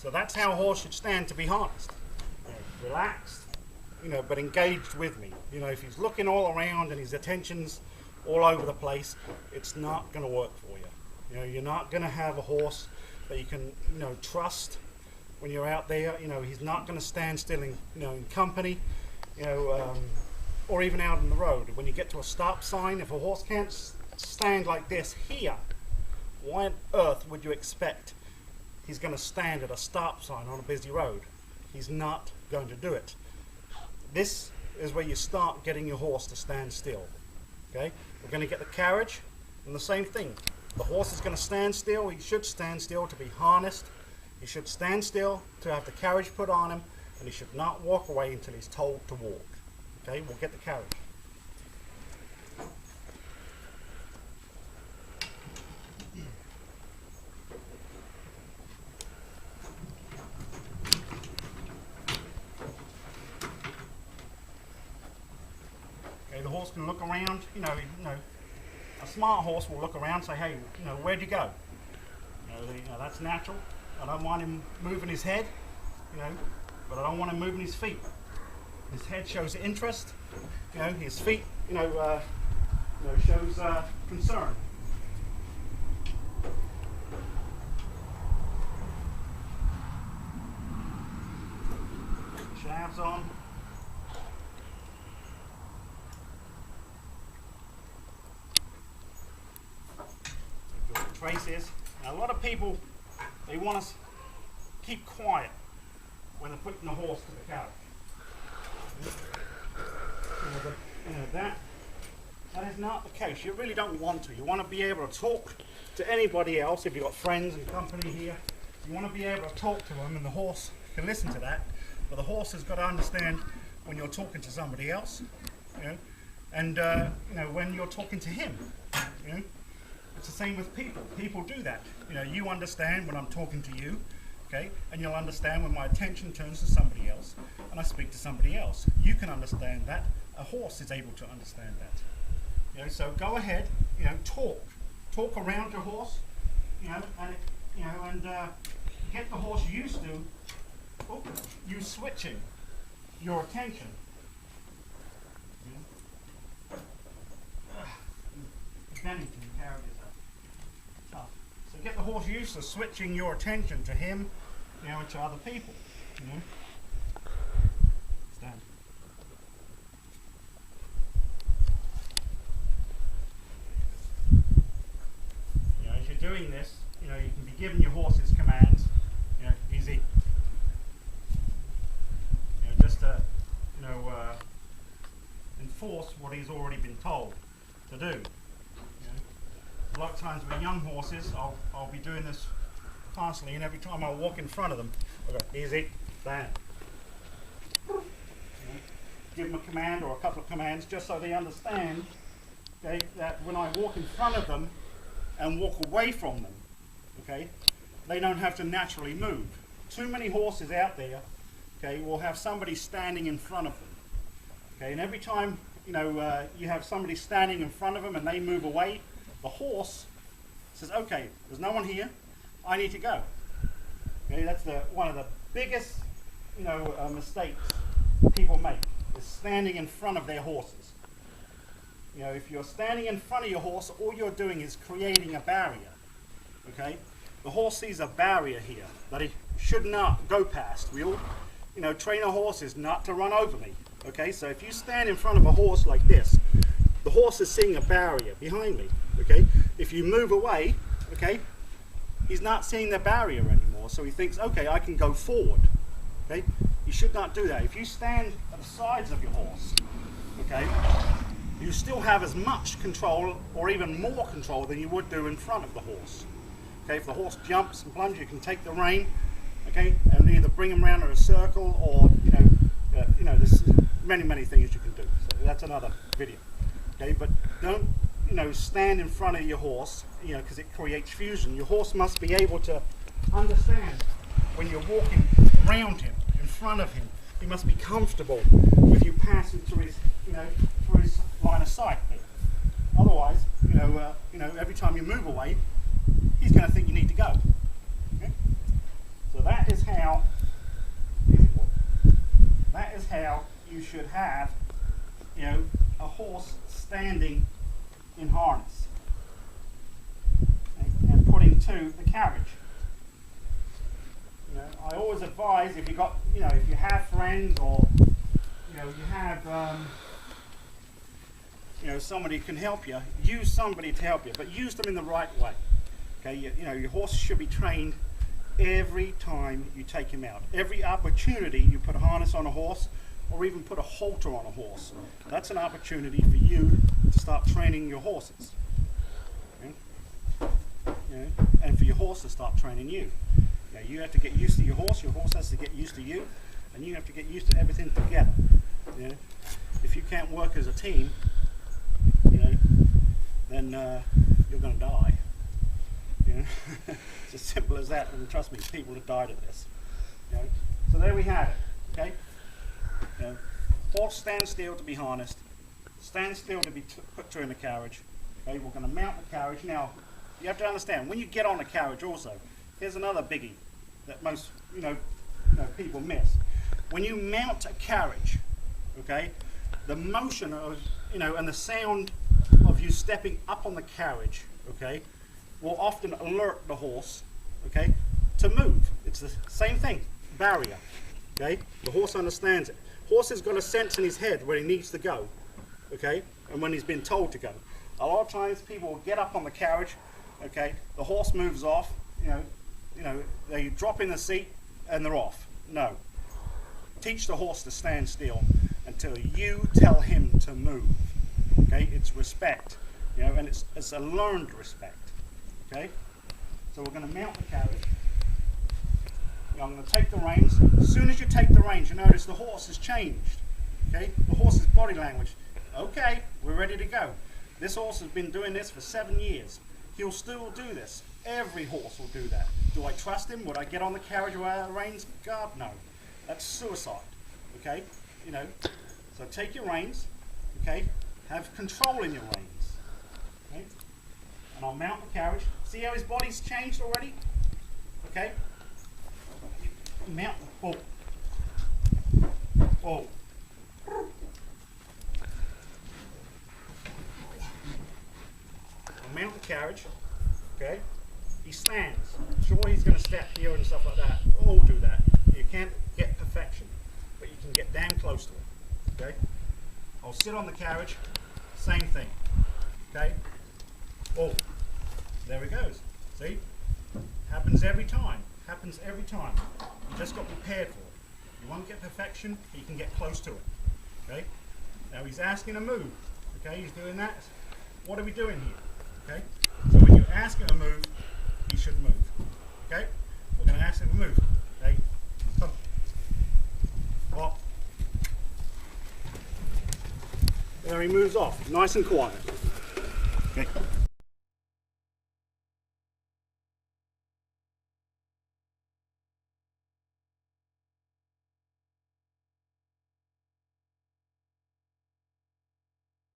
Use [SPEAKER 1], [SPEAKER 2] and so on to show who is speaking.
[SPEAKER 1] So that's how a horse should stand to be harnessed. Relaxed, but engaged with me. If he's looking all around and his attention's all over the place, it's not going to work for you. You're not going to have a horse that you can, trust when you're out there. He's not going to stand still in, in company, or even out on the road. When you get to a stop sign, if a horse can't stand like this here, why on earth would you expect he's going to stand at a stop sign on a busy road? He's not going to do it. This is where you start getting your horse to stand still. Okay, we're going to get the carriage, and the same thing. The horse is going to stand still. He should stand still to be harnessed. He should stand still to have the carriage put on him, and he should not walk away until he's told to walk. Okay, we'll get the carriage. Okay, the horse can look around. A smart horse will look around and say, hey, where'd you go? That's natural. I don't want him moving his head, but I don't want him moving his feet. His head shows interest, his feet, shows concern. Shavs on. Traces. Now, a lot of people, they want us to keep quiet when they're putting the horse to the carriage. That is not the case. You really don't want to. You want to be able to talk to anybody else. If you've got friends and company here, you want to be able to talk to them, and the horse can listen to that. But the horse has got to understand when you're talking to somebody else, and when you're talking to him. It's the same with people. People do that. You understand when I'm talking to you, okay? And you'll understand when my attention turns to somebody else and I speak to somebody else. You can understand that. A horse is able to understand that. So go ahead, talk. Talk around your horse, and get the horse used to you switching your attention. Bennington carriages are tough. So get the horse used to switching your attention to him, and to other people. Stand. As you're doing this, you can be giving your horses commands. Easy. Just to, enforce what he's already been told to do. A lot of times with young horses, I'll be doing this constantly, and every time I walk in front of them, I go, easy, stand. Give them a command or a couple of commands just so they understand, that when I walk in front of them and walk away from them, they don't have to naturally move. Too many horses out there, will have somebody standing in front of them. And every time, you have somebody standing in front of them and they move away, the horse says, okay, there's no one here, I need to go. That's one of the biggest mistakes people make, is standing in front of their horses. If you're standing in front of your horse, all you're doing is creating a barrier. The horse sees a barrier here that he should not go past. We all train our horses not to run over me. So if you stand in front of a horse like this, the horse is seeing a barrier behind me. If you move away, he's not seeing the barrier anymore, so he thinks, okay, I can go forward. You should not do that. If you stand at the sides of your horse, you still have as much control or even more control than you would do in front of the horse. If the horse jumps and plunges, you can take the rein, and either bring him around in a circle, or there's many things you can do. So that's another video. But don't stand in front of your horse, because it creates fusion. Your horse must be able to understand when you're walking around him, in front of him. He must be comfortable with you passing through his, through his line of sight. Otherwise, every time you move away, he's going to think you need to go. So So that is how you should have, you know, a horse standing in harness, okay, and putting to the carriage. You know, I always advise, if you got, you know, if you have friends, or you know, you have you know, somebody who can help you, use somebody to help you, but use them in the right way. Okay, you know, your horse should be trained every time you take him out. Every opportunity you put a harness on a horse, or even put a halter on a horse, that's an opportunity for you to start training your horses. Okay? You know, and for your horse to start training you. You know, you have to get used to your horse has to get used to you, and you have to get used to everything together. You know? If you can't work as a team, you know, then you're going to die. You know? It's as simple as that, and trust me, people have died of this. You know? So there we have it. Okay. You know, horse stands still to be harnessed, stand still to be put to in the carriage. Okay, we're going to mount the carriage. Now, you have to understand, when you get on the carriage also, here's another biggie that most people miss. When you mount a carriage, okay, the motion of, you know, and the sound of you stepping up on the carriage, okay, will often alert the horse, okay, to move. It's the same thing, barrier. Okay, the horse understands it. Horse has got a sense in his head where he needs to go, okay, and when he's been told to go. A lot of times people will get up on the carriage, okay, the horse moves off, you know, they drop in the seat and they're off. No. Teach the horse to stand still until you tell him to move. Okay, it's respect, you know, and it's a learned respect. Okay, so we're going to mount the carriage. I'm going to take the reins. As soon as you take the reins, you notice the horse has changed. Okay, the horse's body language. Okay, we're ready to go. This horse has been doing this for 7 years. He'll still do this. Every horse will do that. Do I trust him? Would I get on the carriage without the reins? God, no. That's suicide. Okay, you know. So take your reins. Okay, have control in your reins. Okay, and I'll mount the carriage. See how his body's changed already? Okay. Mount. Oh. Oh. I'll mount the carriage. Okay. He stands. Sure, he's going to step here and stuff like that. All do that. You can't get perfection, but you can get damn close to it. Okay. I'll sit on the carriage. Same thing. Okay. Oh. There he goes. See? Happens every time. Happens every time. You just got prepared for it. You won't get perfection, but you can get close to it. Okay? Now he's asking to move. Okay, he's doing that. What are we doing here? Okay? So when you ask him to move, he should move. Okay? We're going to ask him to move. Okay? Come. Walk. There he moves off, nice and quiet. Okay?